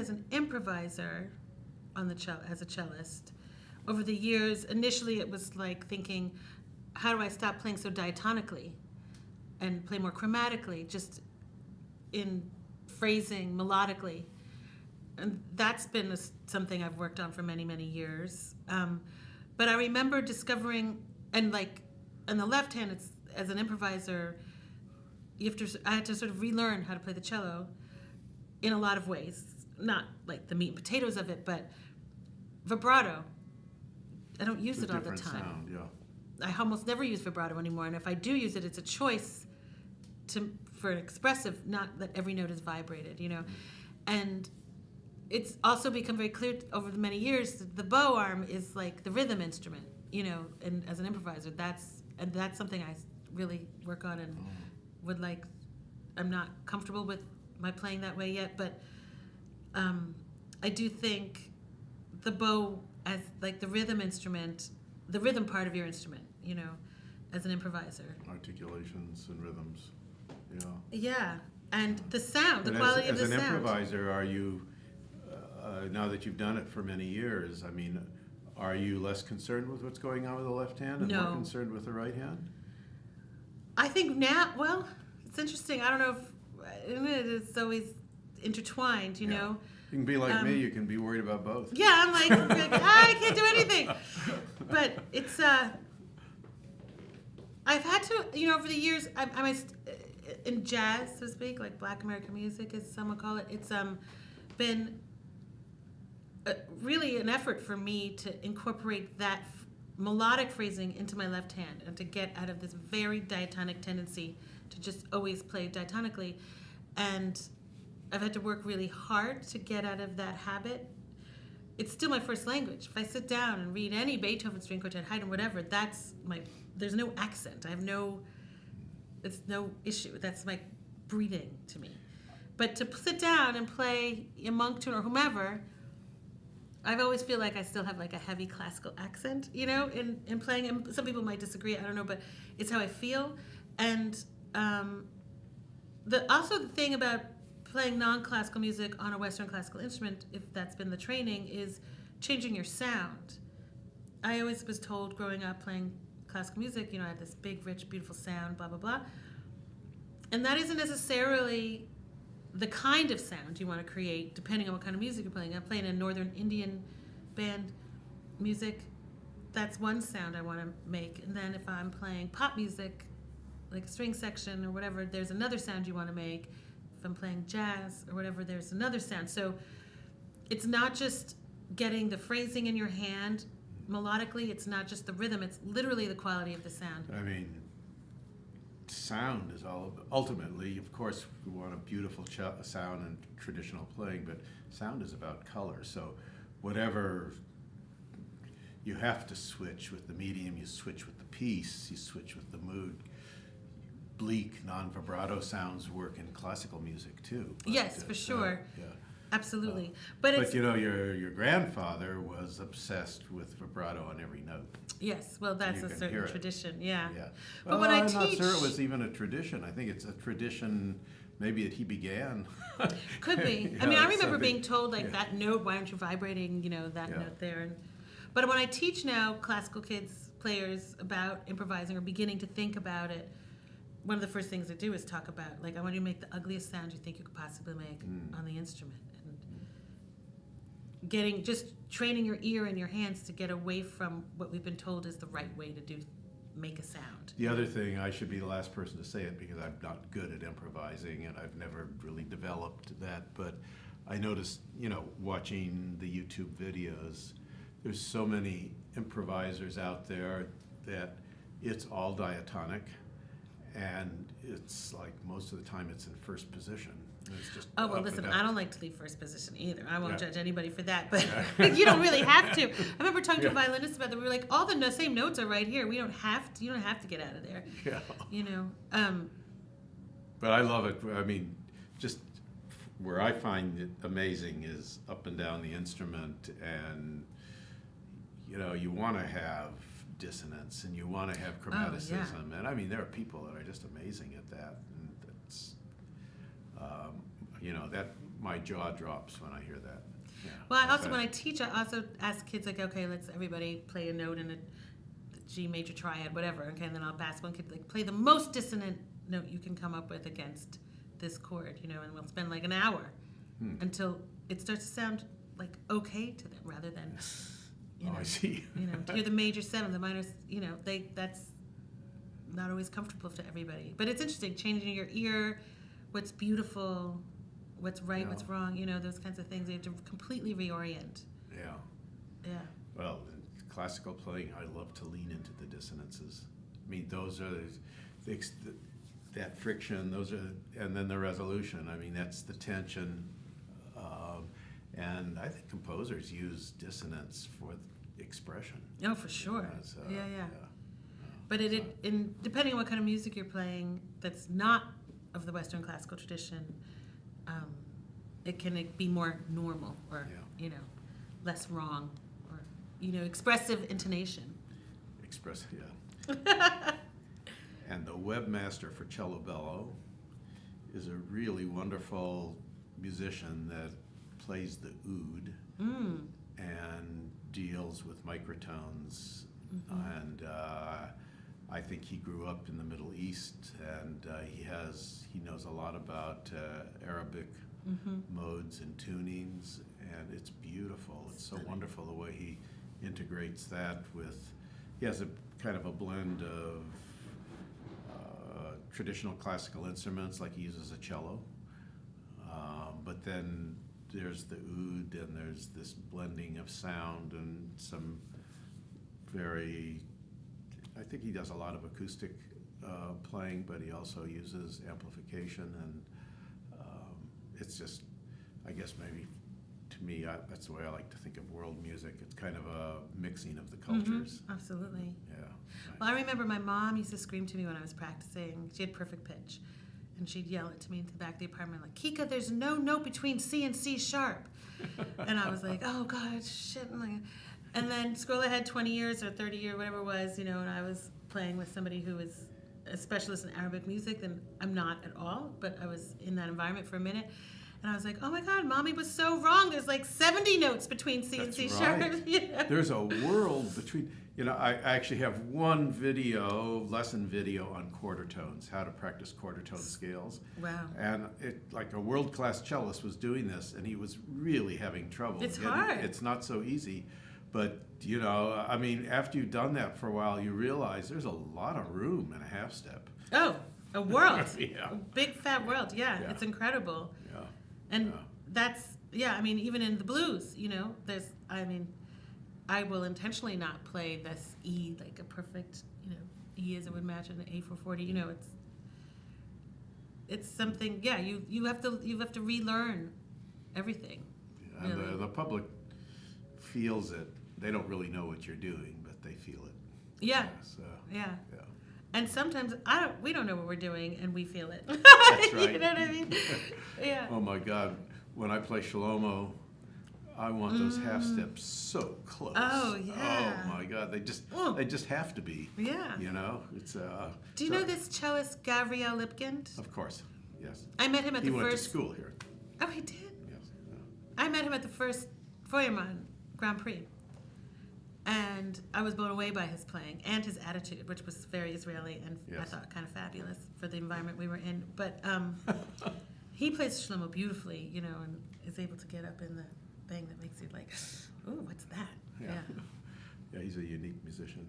as an improviser on the as a cellist, over the years, initially it was like thinking, how do I stop playing so diatonically and play more chromatically, just in phrasing, melodically. And that's been something I've worked on for many, many years. But I remember discovering, and like on the left hand, it's as an improviser, I had to sort of relearn how to play the cello in a lot of ways. Not like the meat and potatoes of it, but vibrato. I don't use it all the time. Sound, yeah. I almost never use vibrato anymore, and if I do use it, it's a choice for an expressive, not that every note is vibrated, you know. And it's also become very clear over the many years that the bow arm is like the rhythm instrument, you know, and as an improviser, that's something I really work on and would like. I'm not comfortable with my playing that way yet, but I do think the bow as like the rhythm instrument, the rhythm part of your instrument, you know, as an improviser. Articulations and rhythms, yeah. Yeah, and the sound, the quality of the sound. As an improviser, are you, now that you've done it for many years, I mean, are you less concerned with what's going on with the left hand and more concerned with the right hand? I think now, well, it's interesting. I don't know if it's always intertwined, you know. You can be like me, you can be worried about both. Yeah, I'm like I can't do anything. But it's, I've had to, you know, over the years, I'm in jazz, so to speak, like Black American music, as some would call it, it's been really an effort for me to incorporate that melodic phrasing into my left hand and to get out of this very diatonic tendency to just always play diatonically. And I've had to work really hard to get out of that habit. It's still my first language. If I sit down and read any Beethoven string quartet, Haydn, whatever, there's no accent. It's no issue. That's like breathing to me. But to sit down and play a monk tune or whomever, I've always feel like I still have like a heavy classical accent, you know, in playing. And some people might disagree, I don't know, but it's how I feel. And also the thing about playing non-classical music on a Western classical instrument, if that's been the training, is changing your sound. I always was told growing up playing classical music, you know, I had this big, rich, beautiful sound, blah, blah, blah. And that isn't necessarily the kind of sound you want to create, depending on what kind of music you're playing. I'm playing a Northern Indian band music. That's one sound I want to make. And then if I'm playing pop music, like a string section or whatever, there's another sound you want to make. If I'm playing jazz or whatever, there's another sound. So it's not just getting the phrasing in your hand melodically, it's not just the rhythm, it's literally the quality of the sound. I mean, sound is ultimately, of course, we want a beautiful sound and traditional playing, but sound is about color. So whatever, you have to switch with the medium, you switch with the piece, you switch with the mood. Bleak, non-vibrato sounds work in classical music too. But, yes, for sure. Yeah. Absolutely. But you know, your grandfather was obsessed with vibrato on every note. Yes, well, that's a certain tradition, yeah. But well, when I'm I teach, not sure it was even a tradition. I think it's a tradition maybe that he began. Could be. Yeah, I mean, I remember being told, like, that note, why aren't you vibrating, you know, that note there. But when I teach now classical kids, players, about improvising or beginning to think about it, one of the first things I do is talk about, like, I want you to make the ugliest sound you think you could possibly make on the instrument. And just training your ear and your hands to get away from what we've been told is the right way to make a sound. The other thing, I should be the last person to say it because I'm not good at improvising and I've never really developed that, but I noticed, you know, watching the YouTube videos, there's so many improvisers out there that it's all diatonic. And it's like most of the time it's in first position. It's just listen, I don't like to leave first position either. I won't judge anybody for that, but you don't really have to. I remember talking to a violinist about that. We were like, all the same notes are right here. We don't have to. You don't have to get out of there. Yeah. You know. But I love it. I mean, just where I find it amazing is up and down the instrument, and you know, you want to have dissonance and you want to have chromaticism, and I mean there are people that are just amazing at that, and that's you know, that my jaw drops when I hear that. Yeah. Well, I also Okay. when I teach, I also ask kids like, okay, let's everybody play a note in a G major triad, whatever. Okay, and then I'll ask one kid like, play the most dissonant note you can come up with against this chord, you know, and we'll spend like an hour until it starts to sound like okay to them, rather than, you know, I see. you know, to hear the major seven, the minor, you know, that's not always comfortable to everybody. But it's interesting, changing your ear, what's beautiful, what's right, Yeah. what's wrong, you know, those kinds of things. You have to completely reorient. Yeah. Yeah. Well, in classical playing, I love to lean into the dissonances. I mean, those are that friction. Those are, and then the resolution. I mean, that's the tension. And I think composers use dissonance for expression. Oh, for sure. As, Yeah. But depending on what kind of music you're playing that's not of the Western classical tradition, it can be more normal or, you know, less wrong or, you know, expressive intonation. Yeah. And the webmaster for CelloBello is a really wonderful musician that plays the oud and deals with microtones. And I think he grew up in the Middle East, and he knows a lot about Arabic modes and tunings, and it's beautiful. It's so wonderful the way he integrates that with. He has a kind of a blend of traditional classical instruments, like he uses a cello, but then there's the oud, and there's this blending of sound and some very. I think he does a lot of acoustic playing, but he also uses amplification, and it's just, I guess maybe to me, that's the way I like to think of world music. It's kind of a mixing of the cultures. Absolutely. Yeah. Well, I remember my mom used to scream to me when I was practicing. She had perfect pitch. And she'd yell it to me into the back of the apartment, like, Kika, there's no note between C and C sharp. And I was like, oh, God, shit. And then scroll ahead 20 years or 30 years, whatever it was, you know, and I was playing with somebody who was a specialist in Arabic music, and I'm not at all, but I was in that environment for a minute. And I was like, oh, my God, Mommy was so wrong. There's like 70 notes between C and C sharp. You know? There's a world between, you know, I actually have one lesson video on quarter tones, how to practice quarter tone scales. Wow. And like a world-class cellist was doing this, and he was really having trouble. It's hard. It's not so easy. But, you know, I mean, after you've done that for a while, you realize there's a lot of room in a half step. Oh, a world. Yeah. A big, fat world. Yeah, it's incredible. Yeah. And that's, I mean, even in the blues, you know, I will intentionally not play this E like a perfect, you know, E as it would match an A440. You know, it's something. Yeah, you have to relearn everything. Yeah, and really. the public feels it. They don't really know what you're doing, but they feel it. Yeah. So, Yeah. yeah. And sometimes we don't know what we're doing, and we feel it. That's right. You know what I mean? Yeah. Oh my God, when I play Shlomo, I want those half steps so close. Oh, yeah. Oh my God, they just have to be. Yeah. You know, it's. Do you know this cellist Gavriel Lipkind? Of course, yes. I met him at He the went first. to school here. Oh, he did. Yes. I met him at the first Feuermann Grand Prix, and I was blown away by his playing and his attitude, which was very Israeli and I Yes. thought kind of fabulous for the environment we were in. But he plays Shlomo beautifully, you know, and is able to get up in the thing that makes you like, ooh, what's that? Yeah. Yeah, he's a unique musician.